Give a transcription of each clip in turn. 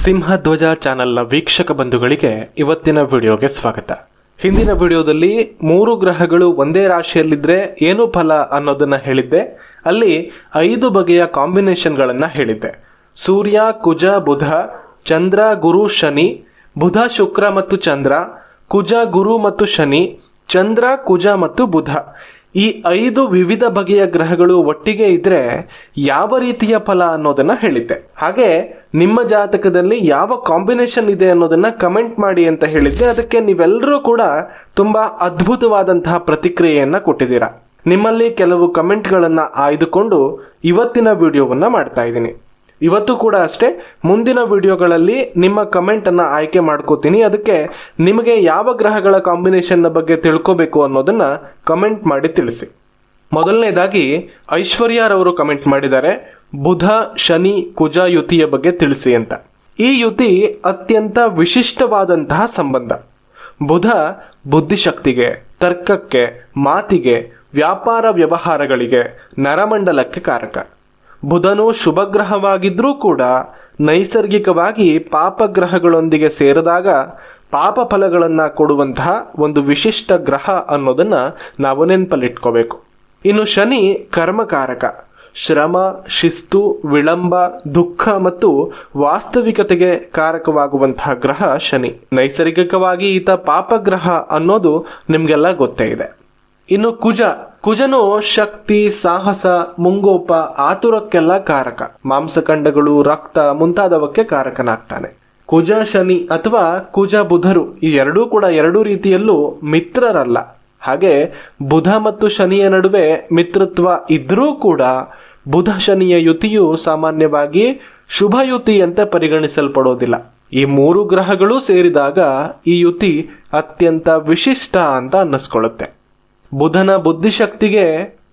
ಸಿಂಹಧ್ವಜ ಚಾನೆಲ್ನ ವೀಕ್ಷಕ ಬಂಧುಗಳಿಗೆ ಇವತ್ತಿನ ವಿಡಿಯೋಗೆ ಸ್ವಾಗತ. ಹಿಂದಿನ ವಿಡಿಯೋದಲ್ಲಿ 3 ಗ್ರಹಗಳು ಒಂದೇ ರಾಶಿಯಲ್ಲಿದ್ರೆ ಏನು ಫಲ ಅನ್ನೋದನ್ನ ಹೇಳಿದ್ದೆ. ಅಲ್ಲಿ 5 ಬಗೆಯ ಕಾಂಬಿನೇಷನ್ಗಳನ್ನ ಹೇಳಿದ್ದೆ. ಸೂರ್ಯ, ಕುಜ, ಬುಧ, ಚಂದ್ರ, ಗುರು, ಶನಿ, ಬುಧ, ಶುಕ್ರ ಮತ್ತು ಚಂದ್ರ, ಕುಜ, ಗುರು ಮತ್ತು ಶನಿ, ಚಂದ್ರ, ಕುಜ ಮತ್ತು ಬುಧ. ಈ 5 ವಿವಿಧ ಬಗೆಯ ಗ್ರಹಗಳು ಒಟ್ಟಿಗೆ ಇದ್ರೆ ಯಾವ ರೀತಿಯ ಫಲ ಅನ್ನೋದನ್ನ ಹೇಳಿದ್ದೆ. ಹಾಗೆ ನಿಮ್ಮ ಜಾತಕದಲ್ಲಿ ಯಾವ ಕಾಂಬಿನೇಷನ್ ಇದೆ ಅನ್ನೋದನ್ನ ಕಮೆಂಟ್ ಮಾಡಿ ಅಂತ ಹೇಳಿದ್ದೆ. ಅದಕ್ಕೆ ನೀವೆಲ್ಲರೂ ಕೂಡ ತುಂಬಾ ಅದ್ಭುತವಾದಂತಹ ಪ್ರತಿಕ್ರಿಯೆಯನ್ನ ಕೊಟ್ಟಿದ್ದೀರಾ. ನಿಮ್ಮಲ್ಲಿ ಕೆಲವು ಕಮೆಂಟ್ಗಳನ್ನ ಆಯ್ದುಕೊಂಡು ಇವತ್ತಿನ ವಿಡಿಯೋವನ್ನ ಮಾಡ್ತಾ ಇದ್ದೀನಿ. ಇವತ್ತು ಕೂಡ ಅಷ್ಟೇ, ಮುಂದಿನ ವಿಡಿಯೋಗಳಲ್ಲಿ ನಿಮ್ಮ ಕಮೆಂಟ್ ಅನ್ನ ಆಯ್ಕೆ ಮಾಡ್ಕೋತೀನಿ. ಅದಕ್ಕೆ ನಿಮಗೆ ಯಾವ ಗ್ರಹಗಳ ಕಾಂಬಿನೇಷನ್ ಬಗ್ಗೆ ತಿಳ್ಕೋಬೇಕು ಅನ್ನೋದನ್ನ ಕಮೆಂಟ್ ಮಾಡಿ ತಿಳಿಸಿ. ಮೊದಲನೇದಾಗಿ ಐಶ್ವರ್ಯರವರು ಕಮೆಂಟ್ ಮಾಡಿದ್ದಾರೆ, ಬುಧ ಶನಿ ಕುಜ ಯುತಿಯ ಬಗ್ಗೆ ತಿಳಿಸಿ ಅಂತ. ಈ ಯುತಿ ಅತ್ಯಂತ ವಿಶಿಷ್ಟವಾದಂತಹ ಸಂಬಂಧ. ಬುಧ ಬುದ್ಧಿಶಕ್ತಿಗೆ, ತರ್ಕಕ್ಕೆ, ಮಾತಿಗೆ, ವ್ಯಾಪಾರ ವ್ಯವಹಾರಗಳಿಗೆ, ನರಮಂಡಲಕ್ಕೆ ಕಾರಕ. ಬುಧನು ಶುಭಗ್ರಹವಾಗಿದ್ರೂ ಕೂಡ ನೈಸರ್ಗಿಕವಾಗಿ ಪಾಪಗ್ರಹಗಳೊಂದಿಗೆ ಸೇರಿದಾಗ ಪಾಪ ಫಲಗಳನ್ನ ಕೊಡುವಂತಹ ಒಂದು ವಿಶಿಷ್ಟ ಗ್ರಹ ಅನ್ನೋದನ್ನ ನಾವು ನೆನಪಲ್ಲಿಟ್ಕೋಬೇಕು. ಇನ್ನು ಶನಿ ಕರ್ಮಕಾರಕ. ಶ್ರಮ, ಶಿಸ್ತು, ವಿಳಂಬ, ದುಃಖ ಮತ್ತು ವಾಸ್ತವಿಕತೆಗೆ ಕಾರಕವಾಗುವಂತಹ ಗ್ರಹ ಶನಿ. ನೈಸರ್ಗಿಕವಾಗಿ ಈತ ಪಾಪಗ್ರಹ ಅನ್ನೋದು ನಿಮ್ಗೆಲ್ಲ ಗೊತ್ತೇ ಇದೆ. ಇನ್ನು ಕುಜನು ಶಕ್ತಿ, ಸಾಹಸ, ಮುಂಗೋಪ, ಆತುರಕ್ಕೆಲ್ಲ ಕಾರಕ. ಮಾಂಸಖಂಡಗಳು, ರಕ್ತ ಮುಂತಾದವಕ್ಕೆ ಕಾರಕನಾಗ್ತಾನೆ. ಕುಜ ಶನಿ ಅಥವಾ ಕುಜ ಬುಧರು ಈ ಎರಡೂ ಕೂಡ ಎರಡೂ ರೀತಿಯಲ್ಲೂ ಮಿತ್ರರಲ್ಲ. ಹಾಗೆ ಬುಧ ಮತ್ತು ಶನಿಯ ನಡುವೆ ಮಿತ್ರತ್ವ ಇದ್ರೂ ಕೂಡ ಬುಧ ಶನಿಯ ಯುತಿಯು ಸಾಮಾನ್ಯವಾಗಿ ಶುಭ ಯುತಿ ಅಂತ ಪರಿಗಣಿಸಲ್ಪಡೋದಿಲ್ಲ. ಈ 3 ಗ್ರಹಗಳು ಸೇರಿದಾಗ ಈ ಯುತಿ ಅತ್ಯಂತ ವಿಶಿಷ್ಟ ಅಂತ ಅನ್ನಿಸ್ಕೊಳ್ಳುತ್ತೆ. ಬುಧನ ಬುದ್ಧಿಶಕ್ತಿಗೆ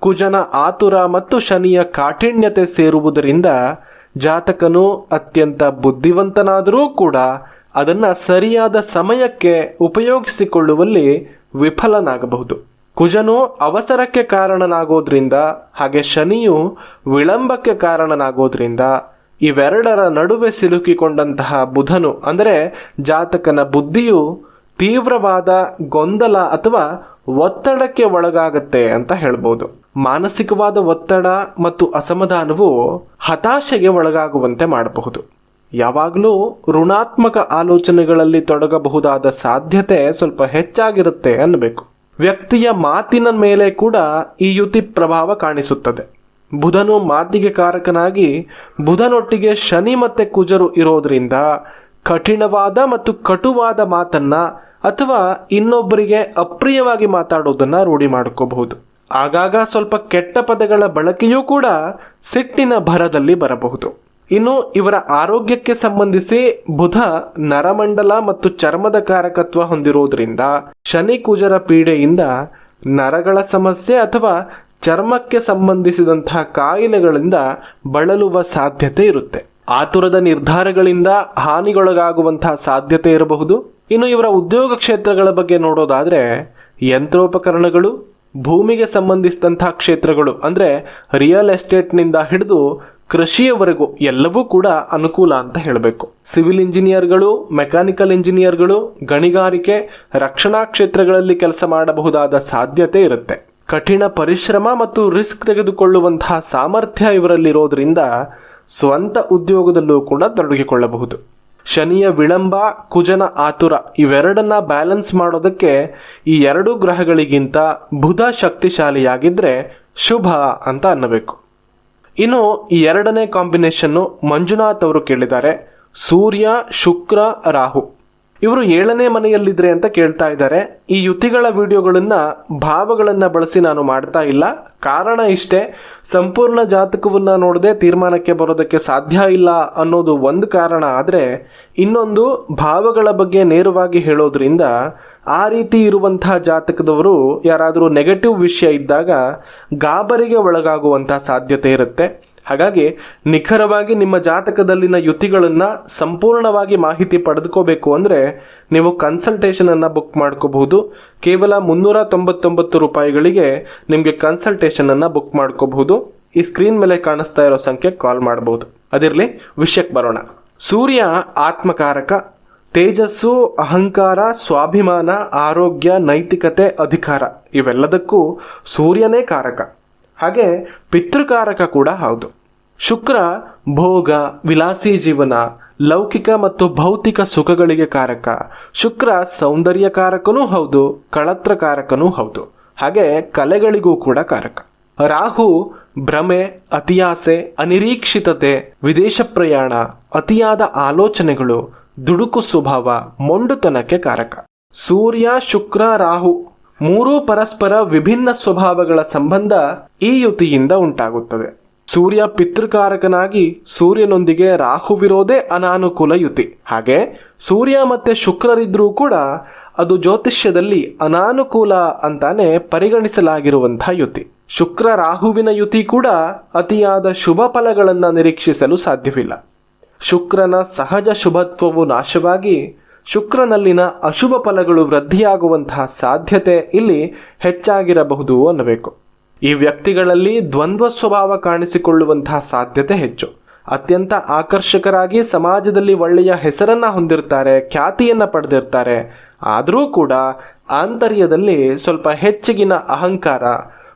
ಕುಜನ ಆತುರ ಮತ್ತು ಶನಿಯ ಕಾಠಿಣ್ಯತೆ ಸೇರುವುದರಿಂದ ಜಾತಕನು ಅತ್ಯಂತ ಬುದ್ಧಿವಂತನಾದರೂ ಕೂಡ ಅದನ್ನ ಸರಿಯಾದ ಸಮಯಕ್ಕೆ ಉಪಯೋಗಿಸಿಕೊಳ್ಳುವಲ್ಲಿ ವಿಫಲನಾಗಬಹುದು. ಕುಜನು ಅವಸರಕ್ಕೆ ಕಾರಣನಾಗೋದ್ರಿಂದ, ಹಾಗೆ ಶನಿಯು ವಿಳಂಬಕ್ಕೆ ಕಾರಣನಾಗೋದ್ರಿಂದ ಇವೆರಡರ ನಡುವೆ ಸಿಲುಕಿಕೊಂಡಂತಹ ಬುಧನು ಅಂದರೆ ಜಾತಕನ ಬುದ್ಧಿಯು ತೀವ್ರವಾದ ಗೊಂದಲ ಅಥವಾ ಒತ್ತಡಕ್ಕೆ ಒಳಗಾಗತ್ತೆ ಅಂತ ಹೇಳ್ಬೋದು. ಮಾನಸಿಕವಾದ ಒತ್ತಡ ಮತ್ತು ಅಸಮಾಧಾನವು ಹತಾಶೆಗೆ ಒಳಗಾಗುವಂತೆ ಮಾಡಬಹುದು. ಯಾವಾಗಲೂ ಋಣಾತ್ಮಕ ಆಲೋಚನೆಗಳಲ್ಲಿ ತೊಡಗಬಹುದಾದ ಸಾಧ್ಯತೆ ಸ್ವಲ್ಪ ಹೆಚ್ಚಾಗಿರುತ್ತೆ ಅನ್ನಬೇಕು. ವ್ಯಕ್ತಿಯ ಮಾತಿನ ಮೇಲೆ ಕೂಡ ಈ ಯುತಿ ಪ್ರಭಾವ ಕಾಣಿಸುತ್ತದೆ. ಬುಧನು ಮಾತಿಗೆ ಕಾರಕನಾಗಿ ಬುಧನೊಟ್ಟಿಗೆ ಶನಿ ಮತ್ತೆ ಕುಜರು ಇರೋದ್ರಿಂದ ಕಠಿಣವಾದ ಮತ್ತು ಕಟುವಾದ ಮಾತನ್ನ ಅಥವಾ ಇನ್ನೊಬ್ಬರಿಗೆ ಅಪ್ರಿಯವಾಗಿ ಮಾತಾಡೋದನ್ನ ರೂಢಿ ಮಾಡ್ಕೋಬಹುದು. ಆಗಾಗ ಸ್ವಲ್ಪ ಕೆಟ್ಟ ಪದಗಳ ಬಳಕೆಯೂ ಕೂಡ ಸಿಟ್ಟಿನ ಭರದಲ್ಲಿ ಬರಬಹುದು. ಇನ್ನು ಇವರ ಆರೋಗ್ಯಕ್ಕೆ ಸಂಬಂಧಿಸಿ ಬುಧ ನರಮಂಡಲ ಮತ್ತು ಚರ್ಮದ ಕಾರಕತ್ವ ಹೊಂದಿರೋದ್ರಿಂದ ಶನಿ ಕುಜರ ಪೀಡೆಯಿಂದ ನರಗಳ ಸಮಸ್ಯೆ ಅಥವಾ ಚರ್ಮಕ್ಕೆ ಸಂಬಂಧಿಸಿದಂತಹ ಕಾಯಿಲೆಗಳಿಂದ ಬಳಲುವ ಸಾಧ್ಯತೆ ಇರುತ್ತೆ. ಆತುರದ ನಿರ್ಧಾರಗಳಿಂದ ಹಾನಿಗೊಳಗಾಗುವಂತಹ ಸಾಧ್ಯತೆ ಇರಬಹುದು. ಇನ್ನು ಇವರ ಉದ್ಯೋಗ ಕ್ಷೇತ್ರಗಳ ಬಗ್ಗೆ ನೋಡೋದಾದ್ರೆ ಯಂತ್ರೋಪಕರಣಗಳು, ಭೂಮಿಗೆ ಸಂಬಂಧಿಸಿದಂತಹ ಕ್ಷೇತ್ರಗಳು ಅಂದ್ರೆ ರಿಯಲ್ ಎಸ್ಟೇಟ್ನಿಂದ ಹಿಡಿದು ಕೃಷಿಯವರೆಗೂ ಎಲ್ಲವೂ ಕೂಡ ಅನುಕೂಲ ಅಂತ ಹೇಳಬೇಕು. ಸಿವಿಲ್ ಇಂಜಿನಿಯರ್ಗಳು, ಮೆಕ್ಯಾನಿಕಲ್ ಇಂಜಿನಿಯರ್ಗಳು, ಗಣಿಗಾರಿಕೆ, ರಕ್ಷಣಾ ಕ್ಷೇತ್ರಗಳಲ್ಲಿ ಕೆಲಸ ಮಾಡಬಹುದಾದ ಸಾಧ್ಯತೆ ಇರುತ್ತೆ. ಕಠಿಣ ಪರಿಶ್ರಮ ಮತ್ತು ರಿಸ್ಕ್ ತೆಗೆದುಕೊಳ್ಳುವಂತಹ ಸಾಮರ್ಥ್ಯ ಇವರಲ್ಲಿರೋದ್ರಿಂದ ಸ್ವಂತ ಉದ್ಯೋಗದಲ್ಲೂ ಕೂಡ ತೊಡಗಿಕೊಳ್ಳಬಹುದು. ಶನಿಯ ವಿಳಂಬ, ಕುಜನ ಆತುರ ಇವೆರಡನ್ನ ಬ್ಯಾಲೆನ್ಸ್ ಮಾಡೋದಕ್ಕೆ ಈ 2 ಗ್ರಹಗಳಿಗಿಂತ ಬುಧ ಶಕ್ತಿಶಾಲಿಯಾಗಿದ್ರೆ ಶುಭ ಅಂತ ಅನ್ನಬೇಕು. ಇನ್ನು ಈ 2ನೇ ಕಾಂಬಿನೇಷನ್ನು ಮಂಜುನಾಥ್ ಅವರು ಕೇಳಿದ್ದಾರೆ, ಸೂರ್ಯ ಶುಕ್ರ ರಾಹು. ಇವರು 7ನೇ ಮನೆಯಲ್ಲಿದ್ರೆ ಅಂತ ಕೇಳ್ತಾ ಇದ್ದಾರೆ. ಈ ಯುತಿಗಳ ವಿಡಿಯೋಗಳನ್ನ ಭಾವಗಳನ್ನ ಬಳಸಿ ನಾನು ಮಾಡ್ತಾ ಇಲ್ಲ. ಕಾರಣ ಇಷ್ಟೇ, ಸಂಪೂರ್ಣ ಜಾತಕವನ್ನ ನೋಡದೆ ತೀರ್ಮಾನಕ್ಕೆ ಬರೋದಕ್ಕೆ ಸಾಧ್ಯ ಇಲ್ಲ ಅನ್ನೋದು ಒಂದು ಕಾರಣ. ಆದ್ರೆ ಇನ್ನೊಂದು, ಭಾವಗಳ ಬಗ್ಗೆ ನೇರವಾಗಿ ಹೇಳೋದ್ರಿಂದ ಆ ರೀತಿ ಇರುವಂತಹ ಜಾತಕದವರು ಯಾರಾದರೂ ನೆಗೆಟಿವ್ ವಿಷಯ ಇದ್ದಾಗ ಗಾಬರಿಗೆ ಒಳಗಾಗುವಂತಹ ಸಾಧ್ಯತೆ ಇರುತ್ತೆ. ಹಾಗಾಗಿ ನಿಖರವಾಗಿ ನಿಮ್ಮ ಜಾತಕದಲ್ಲಿನ ಯುತಿಗಳನ್ನ ಸಂಪೂರ್ಣವಾಗಿ ಮಾಹಿತಿ ಪಡೆದುಕೋಬೇಕು ಅಂದ್ರೆ ನೀವು ಕನ್ಸಲ್ಟೇಷನ್ ಅನ್ನ ಬುಕ್ ಮಾಡ್ಕೋಬಹುದು. ಕೇವಲ 399 ರೂಪಾಯಿಗಳಿಗೆ ನಿಮಗೆ ಕನ್ಸಲ್ಟೇಷನ್ ಅನ್ನ ಬುಕ್ ಮಾಡ್ಕೋಬಹುದು. ಈ ಸ್ಕ್ರೀನ್ ಮೇಲೆ ಕಾಣಿಸ್ತಾ ಇರೋ ಸಂಖ್ಯೆ ಕಾಲ್ ಮಾಡಬಹುದು. ಅದಿರಲಿ, ವಿಷಯಕ್ಕೆ ಬರೋಣ. ಸೂರ್ಯ ಆತ್ಮಕಾರಕ, ತೇಜಸ್ಸು, ಅಹಂಕಾರ, ಸ್ವಾಭಿಮಾನ, ಆರೋಗ್ಯ, ನೈತಿಕತೆ, ಅಧಿಕಾರ ಇವೆಲ್ಲದಕ್ಕೂ ಸೂರ್ಯನೇ ಕಾರಕ. ಹಾಗೆ ಪಿತೃಕಾರಕ ಕೂಡ ಹೌದು. ಶುಕ್ರ ಭೋಗ, ವಿಲಾಸಿ ಜೀವನ, ಲೌಕಿಕ ಮತ್ತು ಭೌತಿಕ ಸುಖಗಳಿಗೆ ಕಾರಕ. ಶುಕ್ರ ಸೌಂದರ್ಯಕಾರಕನೂ ಹೌದು, ಕಳತ್ರಕಾರಕನೂ ಹೌದು. ಹಾಗೆ ಕಲೆಗಳಿಗೂ ಕೂಡ ಕಾರಕ. ರಾಹು ಭ್ರಮೆ, ಅತಿಯಾಸೆ, ಅನಿರೀಕ್ಷಿತತೆ, ವಿದೇಶ ಪ್ರಯಾಣ, ಅತಿಯಾದ ಆಲೋಚನೆಗಳು, ದುಡುಕು ಸ್ವಭಾವ, ಮೊಂಡುತನಕ್ಕೆ ಕಾರಕ. ಸೂರ್ಯ, ಶುಕ್ರ, ರಾಹು ಮೂರೂ ಪರಸ್ಪರ ವಿಭಿನ್ನ ಸ್ವಭಾವಗಳ ಸಂಬಂಧ ಈ ಯುತಿಯಿಂದ ಉಂಟಾಗುತ್ತದೆ. ಸೂರ್ಯ ಪಿತೃಕಾರಕನಾಗಿ ಸೂರ್ಯನೊಂದಿಗೆ ರಾಹುವಿರೋದೇ ಅನಾನುಕೂಲ ಯುತಿ. ಹಾಗೆ ಸೂರ್ಯ ಮತ್ತೆ ಶುಕ್ರರಿದ್ರೂ ಕೂಡ ಅದು ಜ್ಯೋತಿಷ್ಯದಲ್ಲಿ ಅನಾನುಕೂಲ ಅಂತಾನೆ ಪರಿಗಣಿಸಲಾಗಿರುವಂತಹ ಯುತಿ. ಶುಕ್ರ ರಾಹುವಿನ ಯುತಿ ಕೂಡ ಅತಿಯಾದ ಶುಭ ಫಲಗಳನ್ನ ನಿರೀಕ್ಷಿಸಲು ಸಾಧ್ಯವಿಲ್ಲ. ಶುಕ್ರನ ಸಹಜ ಶುಭತ್ವವು ನಾಶವಾಗಿ ಶುಕ್ರನಲ್ಲಿನ ಅಶುಭ ಫಲಗಳು ವೃದ್ಧಿಯಾಗುವಂತಹ ಸಾಧ್ಯತೆ ಇಲ್ಲಿ ಹೆಚ್ಚಾಗಿರಬಹುದು ಅನ್ನಬೇಕು. ಈ ವ್ಯಕ್ತಿಗಳಲ್ಲಿ ದ್ವಂದ್ವ ಸ್ವಭಾವ ಕಾಣಿಸಿಕೊಳ್ಳುವಂತಹ ಸಾಧ್ಯತೆ ಹೆಚ್ಚು. ಅತ್ಯಂತ ಆಕರ್ಷಕರಾಗಿ ಸಮಾಜದಲ್ಲಿ ಒಳ್ಳೆಯ ಹೆಸರನ್ನ ಹೊಂದಿರ್ತಾರೆ, ಖ್ಯಾತಿಯನ್ನ ಪಡೆದಿರ್ತಾರೆ. ಆದರೂ ಕೂಡ ಆಂತರ್ಯದಲ್ಲಿ ಸ್ವಲ್ಪ ಹೆಚ್ಚಿಗಿನ ಅಹಂಕಾರ,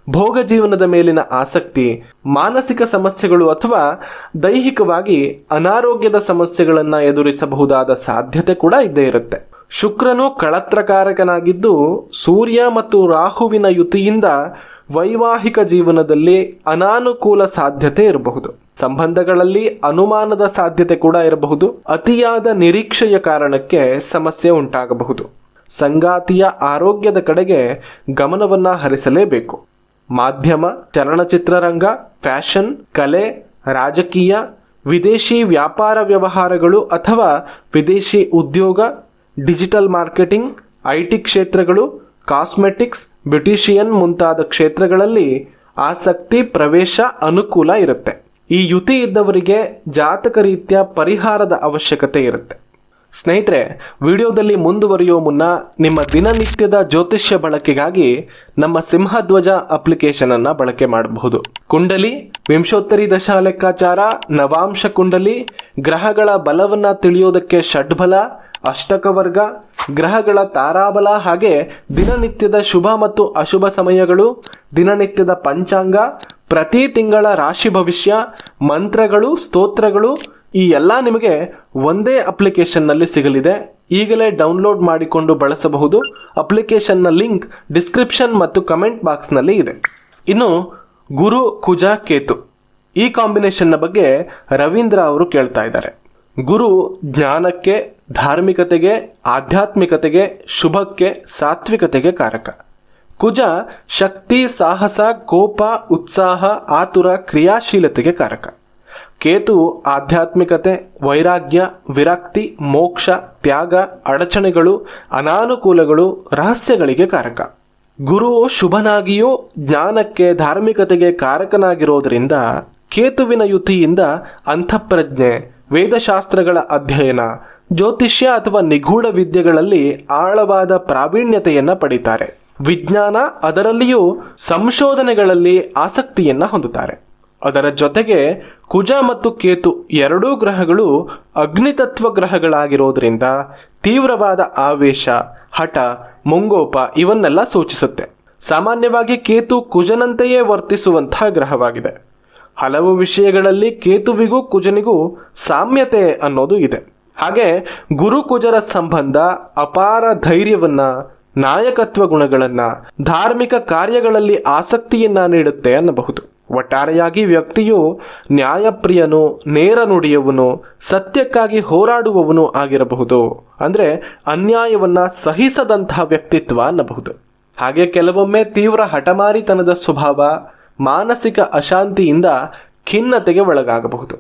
ಭೋಗ ಜೀವನದ ಮೇಲಿನ ಆಸಕ್ತಿ, ಮಾನಸಿಕ ಸಮಸ್ಯೆಗಳು ಅಥವಾ ದೈಹಿಕವಾಗಿ ಅನಾರೋಗ್ಯದ ಸಮಸ್ಯೆಗಳನ್ನು ಎದುರಿಸಬಹುದಾದ ಸಾಧ್ಯತೆ ಕೂಡ ಇದ್ದೇ ಇರುತ್ತೆ. ಶುಕ್ರನು ಕಳತ್ರಕಾರಕನಾಗಿದ್ದು ಸೂರ್ಯ ಮತ್ತು ರಾಹುವಿನ ಯುತಿಯಿಂದ ವೈವಾಹಿಕ ಜೀವನದಲ್ಲಿ ಅನಾನುಕೂಲ ಸಾಧ್ಯತೆ ಇರಬಹುದು. ಸಂಬಂಧಗಳಲ್ಲಿ ಅನುಮಾನದ ಸಾಧ್ಯತೆ ಕೂಡ ಇರಬಹುದು. ಅತಿಯಾದ ನಿರೀಕ್ಷೆಯ ಕಾರಣಕ್ಕೆ ಸಮಸ್ಯೆ ಉಂಟಾಗಬಹುದು. ಸಂಗಾತಿಯ ಆರೋಗ್ಯದ ಕಡೆಗೆ ಗಮನವನ್ನ ಹರಿಸಲೇಬೇಕು. ಮಾಧ್ಯಮ, ಚಲನಚಿತ್ರರಂಗ, ಫ್ಯಾಷನ್, ಕಲೆ, ರಾಜಕೀಯ, ವಿದೇಶಿ ವ್ಯಾಪಾರ ವ್ಯವಹಾರಗಳು ಅಥವಾ ವಿದೇಶಿ ಉದ್ಯೋಗ, ಡಿಜಿಟಲ್ ಮಾರ್ಕೆಟಿಂಗ್, ಐಟಿ ಕ್ಷೇತ್ರಗಳು, ಕಾಸ್ಮೆಟಿಕ್ಸ್, ಬ್ಯೂಟಿಷಿಯನ್ ಮುಂತಾದ ಕ್ಷೇತ್ರಗಳಲ್ಲಿ ಆಸಕ್ತಿ, ಪ್ರವೇಶ ಅನುಕೂಲ ಇರುತ್ತೆ. ಈ ಯುತಿ ಇದ್ದವರಿಗೆ ಜಾತಕ ರೀತ್ಯ ಪರಿಹಾರದ ಅವಶ್ಯಕತೆ ಇರುತ್ತೆ. ಸ್ನೇಹಿತರೆ, ವಿಡಿಯೋದಲ್ಲಿ ಮುಂದುವರಿಯೋ ಮುನ್ನ ನಿಮ್ಮ ದಿನನಿತ್ಯದ ಜ್ಯೋತಿಷ್ಯ ಬಳಕೆಗಾಗಿ ನಮ್ಮ ಸಿಂಹಧ್ವಜ ಅಪ್ಲಿಕೇಶನ್ ಅನ್ನ ಬಳಕೆ ಮಾಡಬಹುದು. ಕುಂಡಲಿ, ವಿಂಶೋತ್ತರಿ ದಶಾ ಲೆಕ್ಕಾಚಾರ, ನವಾಂಶ ಕುಂಡಲಿ, ಗ್ರಹಗಳ ಬಲವನ್ನ ತಿಳಿಯೋದಕ್ಕೆ ಷಡ್ಬಲ, ಅಷ್ಟಕವರ್ಗ, ಗ್ರಹಗಳ ತಾರಾಬಲ, ಹಾಗೆ ದಿನನಿತ್ಯದ ಶುಭ ಮತ್ತು ಅಶುಭ ಸಮಯಗಳು, ದಿನನಿತ್ಯದ ಪಂಚಾಂಗ, ಪ್ರತಿ ತಿಂಗಳ ರಾಶಿ ಭವಿಷ್ಯ, ಮಂತ್ರಗಳು, ಸ್ತೋತ್ರಗಳು ಈ ಎಲ್ಲ ನಿಮಗೆ ಒಂದೇ ಅಪ್ಲಿಕೇಶನ್ನಲ್ಲಿ ಸಿಗಲಿದೆ. ಈಗಲೇ ಡೌನ್ಲೋಡ್ ಮಾಡಿಕೊಂಡು ಬಳಸಬಹುದು. ಅಪ್ಲಿಕೇಶನ್ನ ಲಿಂಕ್ ಡಿಸ್ಕ್ರಿಪ್ಷನ್ ಮತ್ತು ಕಮೆಂಟ್ ಬಾಕ್ಸ್ನಲ್ಲಿ ಇದೆ. ಇನ್ನು ಗುರು, ಕುಜ, ಕೇತು ಈ ಕಾಂಬಿನೇಷನ್ನ ಬಗ್ಗೆ ರವೀಂದ್ರ ಅವರು ಕೇಳ್ತಾ ಇದ್ದಾರೆ. ಗುರು ಜ್ಞಾನಕ್ಕೆ, ಧಾರ್ಮಿಕತೆಗೆ, ಆಧ್ಯಾತ್ಮಿಕತೆಗೆ, ಶುಭಕ್ಕೆ, ಸಾತ್ವಿಕತೆಗೆ ಕಾರಕ. ಕುಜ ಶಕ್ತಿ, ಸಾಹಸ, ಕೋಪ, ಉತ್ಸಾಹ, ಆತುರ, ಕ್ರಿಯಾಶೀಲತೆಗೆ ಕಾರಕ. ಕೇತು ಆಧ್ಯಾತ್ಮಿಕತೆ, ವೈರಾಗ್ಯ, ವಿರಕ್ತಿ, ಮೋಕ್ಷ, ತ್ಯಾಗ, ಅಡಚಣೆಗಳು, ಅನಾನುಕೂಲಗಳು, ರಹಸ್ಯಗಳಿಗೆ ಕಾರಕ. ಗುರು ಶುಭನಾಗಿಯೂ ಜ್ಞಾನಕ್ಕೆ, ಧಾರ್ಮಿಕತೆಗೆ ಕಾರಕನಾಗಿರೋದ್ರಿಂದ ಕೇತುವಿನ ಯುತಿಯಿಂದ ಅಂತಃಪ್ರಜ್ಞೆ, ವೇದಶಾಸ್ತ್ರಗಳ ಅಧ್ಯಯನ, ಜ್ಯೋತಿಷ್ಯ ಅಥವಾ ನಿಗೂಢ ವಿದ್ಯೆಗಳಲ್ಲಿ ಆಳವಾದ ಪ್ರಾವೀಣ್ಯತೆಯನ್ನ ಪಡೀತಾರೆ. ವಿಜ್ಞಾನ, ಅದರಲ್ಲಿಯೂ ಸಂಶೋಧನೆಗಳಲ್ಲಿ ಆಸಕ್ತಿಯನ್ನ ಹೊಂದುತ್ತಾರೆ. ಅದರ ಜೊತೆಗೆ ಕುಜ ಮತ್ತು ಕೇತು ಎರಡೂ ಗ್ರಹಗಳು ಅಗ್ನಿತತ್ವ ಗ್ರಹಗಳಾಗಿರೋದ್ರಿಂದ ತೀವ್ರವಾದ ಆವೇಶ, ಹಠ, ಮುಂಗೋಪ ಇವನ್ನೆಲ್ಲ ಸೂಚಿಸುತ್ತೆ. ಸಾಮಾನ್ಯವಾಗಿ ಕೇತು ಕುಜನಂತೆಯೇ ವರ್ತಿಸುವಂತಹ ಗ್ರಹವಾಗಿದೆ. ಹಲವು ವಿಷಯಗಳಲ್ಲಿ ಕೇತುವಿಗೂ ಕುಜನಿಗೂ ಸಾಮ್ಯತೆ ಅನ್ನೋದು ಇದೆ. ಹಾಗೆ ಗುರು ಕುಜರ ಸಂಬಂಧ ಅಪಾರ ಧೈರ್ಯವನ್ನ, ನಾಯಕತ್ವ ಗುಣಗಳನ್ನ, ಧಾರ್ಮಿಕ ಕಾರ್ಯಗಳಲ್ಲಿ ಆಸಕ್ತಿಯನ್ನ ನೀಡುತ್ತೆ ಅನ್ನಬಹುದು. ಒಟ್ಟಾರೆಯಾಗಿ ವ್ಯಕ್ತಿಯು ನ್ಯಾಯಪ್ರಿಯನು, ನೇರ ನುಡಿಯವನು, ಸತ್ಯಕ್ಕಾಗಿ ಹೋರಾಡುವವನು ಆಗಿರಬಹುದು. ಅಂದ್ರೆ ಅನ್ಯಾಯವನ್ನ ಸಹಿಸದಂತಹ ವ್ಯಕ್ತಿತ್ವ ಅನ್ನಬಹುದು. ಹಾಗೆ ಕೆಲವೊಮ್ಮೆ ತೀವ್ರ ಹಠಮಾರಿತನದ ಸ್ವಭಾವ, ಮಾನಸಿಕ ಅಶಾಂತಿಯಿಂದ ಖಿನ್ನತೆಗೆ ಒಳಗಾಗಬಹುದು.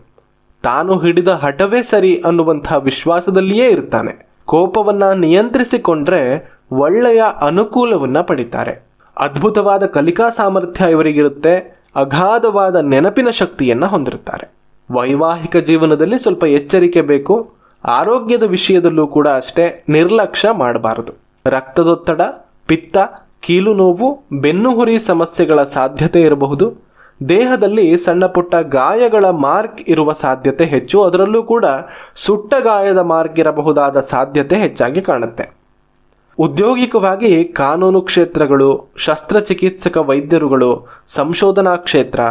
ತಾನು ಹಿಡಿದ ಹಠವೇ ಸರಿ ಅನ್ನುವಂತಹ ವಿಶ್ವಾಸದಲ್ಲಿಯೇ ಇರ್ತಾನೆ. ಕೋಪವನ್ನ ನಿಯಂತ್ರಿಸಿಕೊಂಡ್ರೆ ಒಳ್ಳೆಯ ಅನುಕೂಲವನ್ನ ಪಡಿತಾರೆ. ಅದ್ಭುತವಾದ ಕಲಿಕಾ ಸಾಮರ್ಥ್ಯ ಇವರಿಗಿರುತ್ತೆ. ಅಗಾಧವಾದ ನೆನಪಿನ ಶಕ್ತಿಯನ್ನ ಹೊಂದಿರುತ್ತಾರೆ. ವೈವಾಹಿಕ ಜೀವನದಲ್ಲಿ ಸ್ವಲ್ಪ ಎಚ್ಚರಿಕೆ ಬೇಕು. ಆರೋಗ್ಯದ ವಿಷಯದಲ್ಲೂ ಕೂಡ ಅಷ್ಟೇ ನಿರ್ಲಕ್ಷ್ಯ ಮಾಡಬಾರದು. ರಕ್ತದೊತ್ತಡ, ಪಿತ್ತ, ಕೀಲು ನೋವು, ಬೆನ್ನುಹುರಿ ಸಮಸ್ಯೆಗಳ ಸಾಧ್ಯತೆ ಇರಬಹುದು. ದೇಹದಲ್ಲಿ ಸಣ್ಣ ಪುಟ್ಟ ಗಾಯಗಳ ಮಾರ್ಕ್ ಇರುವ ಸಾಧ್ಯತೆ ಹೆಚ್ಚು, ಅದರಲ್ಲೂ ಕೂಡ ಸುಟ್ಟ ಗಾಯದ ಮಾರ್ಕ್ ಇರಬಹುದಾದ ಸಾಧ್ಯತೆ ಹೆಚ್ಚಾಗಿ ಕಾಣುತ್ತೆ. ಉದ್ಯೋಗಿಕವಾಗಿ ಕಾನೂನು ಕ್ಷೇತ್ರಗಳು, ಶಸ್ತ್ರಚಿಕಿತ್ಸಕ ವೈದ್ಯರುಗಳು, ಸಂಶೋಧನಾ ಕ್ಷೇತ್ರ,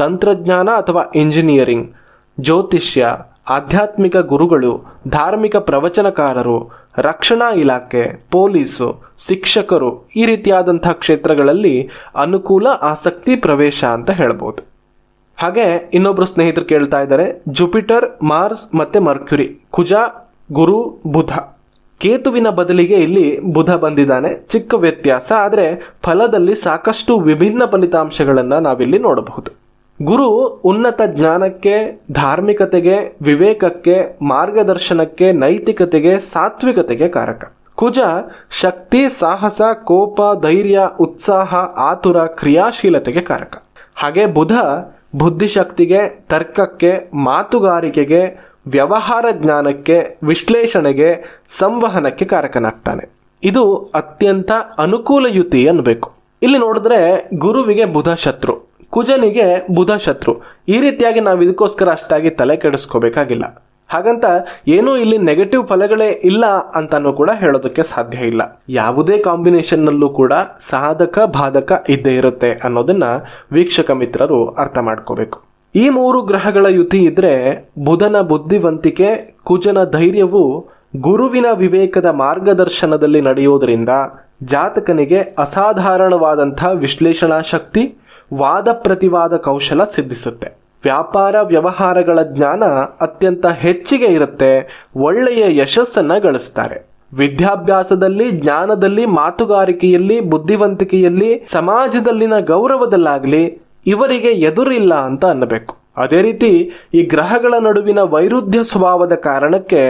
ತಂತ್ರಜ್ಞಾನ ಅಥವಾ ಇಂಜಿನಿಯರಿಂಗ್, ಜ್ಯೋತಿಷ್ಯ, ಆಧ್ಯಾತ್ಮಿಕ ಗುರುಗಳು, ಧಾರ್ಮಿಕ ಪ್ರವಚನಕಾರರು, ರಕ್ಷಣಾ ಇಲಾಖೆ, ಪೊಲೀಸು, ಶಿಕ್ಷಕರು ಈ ರೀತಿಯಾದಂಥ ಕ್ಷೇತ್ರಗಳಲ್ಲಿ ಅನುಕೂಲ, ಆಸಕ್ತಿ, ಪ್ರವೇಶ ಅಂತ ಹೇಳ್ಬೋದು. ಹಾಗೆ ಇನ್ನೊಬ್ರು ಸ್ನೇಹಿತರು ಕೇಳ್ತಾ ಇದ್ದಾರೆ, ಜುಪಿಟರ್, ಮಾರ್ಸ್ ಮತ್ತೆ ಮರ್ಕ್ಯುರಿ, ಕುಜ, ಗುರು, ಬುಧ. ಕೇತುವಿನ ಬದಲಿಗೆ ಇಲ್ಲಿ ಬುಧ ಬಂದಿದ್ದಾನೆ. ಚಿಕ್ಕ ವ್ಯತ್ಯಾಸ, ಆದರೆ ಫಲದಲ್ಲಿ ಸಾಕಷ್ಟು ವಿಭಿನ್ನ ಫಲಿತಾಂಶಗಳನ್ನು ನಾವಿಲ್ಲಿ ನೋಡಬಹುದು. ಗುರು ಉನ್ನತ ಜ್ಞಾನಕ್ಕೆ, ಧಾರ್ಮಿಕತೆಗೆ, ವಿವೇಕಕ್ಕೆ, ಮಾರ್ಗದರ್ಶನಕ್ಕೆ, ನೈತಿಕತೆಗೆ, ಸಾತ್ವಿಕತೆಗೆ ಕಾರಕ. ಕುಜ ಶಕ್ತಿ, ಸಾಹಸ, ಕೋಪ, ಧೈರ್ಯ, ಉತ್ಸಾಹ, ಆತುರ, ಕ್ರಿಯಾಶೀಲತೆಗೆ ಕಾರಕ. ಹಾಗೆ ಬುಧ ಬುದ್ಧಿಶಕ್ತಿಗೆ, ತರ್ಕಕ್ಕೆ, ಮಾತುಗಾರಿಕೆಗೆ, ವ್ಯವಹಾರ ಜ್ಞಾನಕ್ಕೆ, ವಿಶ್ಲೇಷಣೆಗೆ, ಸಂವಹನಕ್ಕೆ ಕಾರಕನಾಗ್ತಾನೆ. ಇದು ಅತ್ಯಂತ ಅನುಕೂಲ ಯುತಿ ಅನ್ನಬೇಕು. ಇಲ್ಲಿ ನೋಡಿದ್ರೆ ಗುರುವಿಗೆ ಬುಧ ಶತ್ರು, ಕುಜನಿಗೆ ಬುಧ ಶತ್ರು. ಈ ರೀತಿಯಾಗಿ ನಾವು ಇದಕ್ಕೋಸ್ಕರ ಅಷ್ಟಾಗಿ ತಲೆ ಕೆಡಿಸ್ಕೋಬೇಕಾಗಿಲ್ಲ. ಹಾಗಂತ ಏನೂ ಇಲ್ಲಿ ನೆಗೆಟಿವ್ ಫಲಗಳೇ ಇಲ್ಲ ಅಂತಾನೂ ಕೂಡ ಹೇಳೋದಕ್ಕೆ ಸಾಧ್ಯ ಇಲ್ಲ. ಯಾವುದೇ ಕಾಂಬಿನೇಷನ್ನಲ್ಲೂ ಕೂಡ ಸಾಧಕ ಬಾಧಕ ಇದ್ದೇ ಇರುತ್ತೆ ಅನ್ನೋದನ್ನ ವೀಕ್ಷಕ ಮಿತ್ರರು ಅರ್ಥ ಮಾಡ್ಕೋಬೇಕು. ಈ 3 ಗ್ರಹಗಳ ಯುತಿ ಇದ್ರೆ ಬುಧನ ಬುದ್ಧಿವಂತಿಕೆ, ಕುಜನ ಧೈರ್ಯವು ಗುರುವಿನ ವಿವೇಕದ ಮಾರ್ಗದರ್ಶನದಲ್ಲಿ ನಡೆಯೋದರಿಂದ ಜಾತಕನಿಗೆ ಅಸಾಧಾರಣವಾದಂಥ ವಿಶ್ಲೇಷಣಾ ಶಕ್ತಿ, ವಾದ ಪ್ರತಿವಾದ ಕೌಶಲ ಸಿದ್ಧಿಸುತ್ತೆ. ವ್ಯಾಪಾರ ವ್ಯವಹಾರಗಳ ಜ್ಞಾನ ಅತ್ಯಂತ ಹೆಚ್ಚಿಗೆ ಇರುತ್ತೆ. ಒಳ್ಳೆಯ ಯಶಸ್ಸನ್ನ ಗಳಿಸ್ತಾರೆ. ವಿದ್ಯಾಭ್ಯಾಸದಲ್ಲಿ, ಜ್ಞಾನದಲ್ಲಿ, ಮಾತುಗಾರಿಕೆಯಲ್ಲಿ, ಬುದ್ಧಿವಂತಿಕೆಯಲ್ಲಿ, ಸಮಾಜದಲ್ಲಿನ ಗೌರವದಲ್ಲಾಗಲಿ ಇವರಿಗೆ ಎದುರಿಲ್ಲ ಅಂತ ಅನ್ನಬೇಕು. ಅದೇ ರೀತಿ ಈ ಗ್ರಹಗಳ ನಡುವಿನ ವೈರುಧ್ಯ ಸ್ವಭಾವದ ಕಾರಣಕ್ಕೆ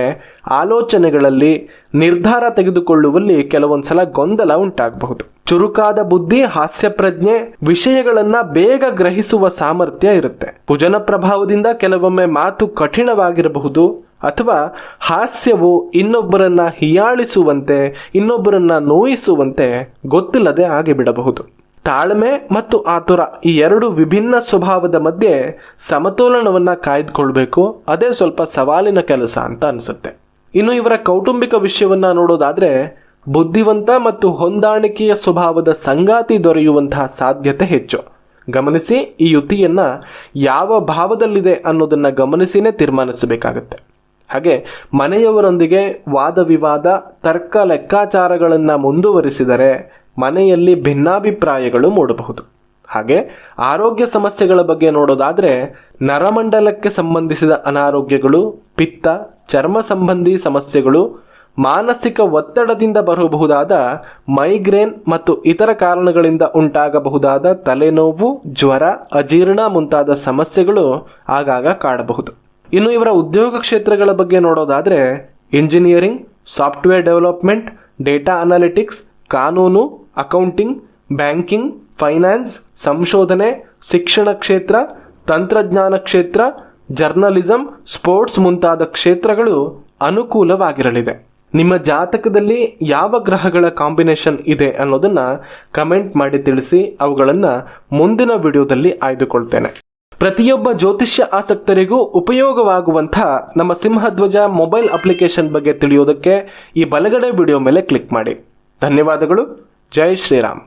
ಆಲೋಚನೆಗಳಲ್ಲಿ, ನಿರ್ಧಾರ ತೆಗೆದುಕೊಳ್ಳುವಲ್ಲಿ ಕೆಲವೊಂದ್ಸಲ ಗೊಂದಲ ಉಂಟಾಗಬಹುದು. ಚುರುಕಾದ ಬುದ್ಧಿ, ಹಾಸ್ಯ ಪ್ರಜ್ಞೆ, ವಿಷಯಗಳನ್ನ ಬೇಗ ಗ್ರಹಿಸುವ ಸಾಮರ್ಥ್ಯ ಇರುತ್ತೆ. ಕುಜನ ಪ್ರಭಾವದಿಂದ ಕೆಲವೊಮ್ಮೆ ಮಾತು ಕಠಿಣವಾಗಿರಬಹುದು ಅಥವಾ ಹಾಸ್ಯವು ಇನ್ನೊಬ್ಬರನ್ನ ಹೀಯಾಳಿಸುವಂತೆ, ಇನ್ನೊಬ್ಬರನ್ನ ನೋಯಿಸುವಂತೆ ಗೊತ್ತಿಲ್ಲದೆ ಆಗಿಬಿಡಬಹುದು. ತಾಳ್ಮೆ ಮತ್ತು ಆತುರ ಈ 2 ವಿಭಿನ್ನ ಸ್ವಭಾವದ ಮಧ್ಯೆ ಸಮತೋಲನವನ್ನ ಕಾಯ್ದುಕೊಳ್ಬೇಕು. ಅದೇ ಸ್ವಲ್ಪ ಸವಾಲಿನ ಕೆಲಸ ಅಂತ ಅನಿಸುತ್ತೆ. ಇನ್ನು ಇವರ ಕೌಟುಂಬಿಕ ವಿಷಯವನ್ನ ನೋಡೋದಾದ್ರೆ ಬುದ್ಧಿವಂತ ಮತ್ತು ಹೊಂದಾಣಿಕೆಯ ಸ್ವಭಾವದ ಸಂಗಾತಿ ದೊರೆಯುವಂತಹ ಸಾಧ್ಯತೆ ಹೆಚ್ಚು. ಗಮನಿಸಿ, ಈ ಯುತಿಯನ್ನ ಯಾವ ಭಾವದಲ್ಲಿದೆ ಅನ್ನೋದನ್ನ ಗಮನಿಸಿನೇ ತೀರ್ಮಾನಿಸಬೇಕಾಗತ್ತೆ. ಹಾಗೆ ಮನೆಯವರೊಂದಿಗೆ ವಾದ ವಿವಾದ, ತರ್ಕ ಲೆಕ್ಕಾಚಾರಗಳನ್ನು ಮುಂದುವರಿಸಿದರೆ ಮನೆಯಲ್ಲಿ ಭಿನ್ನಾಭಿಪ್ರಾಯಗಳು ಮೂಡಬಹುದು. ಹಾಗೆ ಆರೋಗ್ಯ ಸಮಸ್ಯೆಗಳ ಬಗ್ಗೆ ನೋಡೋದಾದ್ರೆ ನರಮಂಡಲಕ್ಕೆ ಸಂಬಂಧಿಸಿದ ಅನಾರೋಗ್ಯಗಳು, ಪಿತ್ತ, ಚರ್ಮ ಸಂಬಂಧಿ ಸಮಸ್ಯೆಗಳು, ಮಾನಸಿಕ ಒತ್ತಡದಿಂದ ಬರಬಹುದಾದ ಮೈಗ್ರೇನ್ ಮತ್ತು ಇತರ ಕಾರಣಗಳಿಂದ ಉಂಟಾಗಬಹುದಾದ ತಲೆನೋವು, ಜ್ವರ, ಅಜೀರ್ಣ ಮುಂತಾದ ಸಮಸ್ಯೆಗಳು ಆಗಾಗ ಕಾಡಬಹುದು. ಇನ್ನು ಇವರ ಉದ್ಯೋಗ ಕ್ಷೇತ್ರಗಳ ಬಗ್ಗೆ ನೋಡೋದಾದ್ರೆ engineering, software development, data analytics, ಕಾನೂನು, ಅಕೌಂಟಿಂಗ್, ಬ್ಯಾಂಕಿಂಗ್, ಫೈನಾನ್ಸ್, ಸಂಶೋಧನೆ, ಶಿಕ್ಷಣ ಕ್ಷೇತ್ರ, ತಂತ್ರಜ್ಞಾನ ಕ್ಷೇತ್ರ, ಜರ್ನಲಿಸಂ, ಸ್ಪೋರ್ಟ್ಸ್ ಮುಂತಾದ ಕ್ಷೇತ್ರಗಳು ಅನುಕೂಲವಾಗಿರಲಿದೆ. ನಿಮ್ಮ ಜಾತಕದಲ್ಲಿ ಯಾವ ಗ್ರಹಗಳ ಕಾಂಬಿನೇಷನ್ ಇದೆ ಅನ್ನೋದನ್ನ ಕಮೆಂಟ್ ಮಾಡಿ ತಿಳಿಸಿ. ಅವುಗಳನ್ನ ಮುಂದಿನ ವಿಡಿಯೋದಲ್ಲಿ ಆಯ್ದುಕೊಳ್ತೇನೆ. ಪ್ರತಿಯೊಬ್ಬ ಜ್ಯೋತಿಷ್ಯ ಆಸಕ್ತರಿಗೂ ಉಪಯೋಗವಾಗುವಂಥ ನಮ್ಮ ಸಿಂಹಧ್ವಜ ಮೊಬೈಲ್ ಅಪ್ಲಿಕೇಶನ್ ಬಗ್ಗೆ ತಿಳಿಯೋದಕ್ಕೆ ಈ ಬಲಗಡೆ ವಿಡಿಯೋ ಮೇಲೆ ಕ್ಲಿಕ್ ಮಾಡಿ. ಧನ್ಯವಾದಗಳು. ಜೈ ಶ್ರೀರಾಮ್.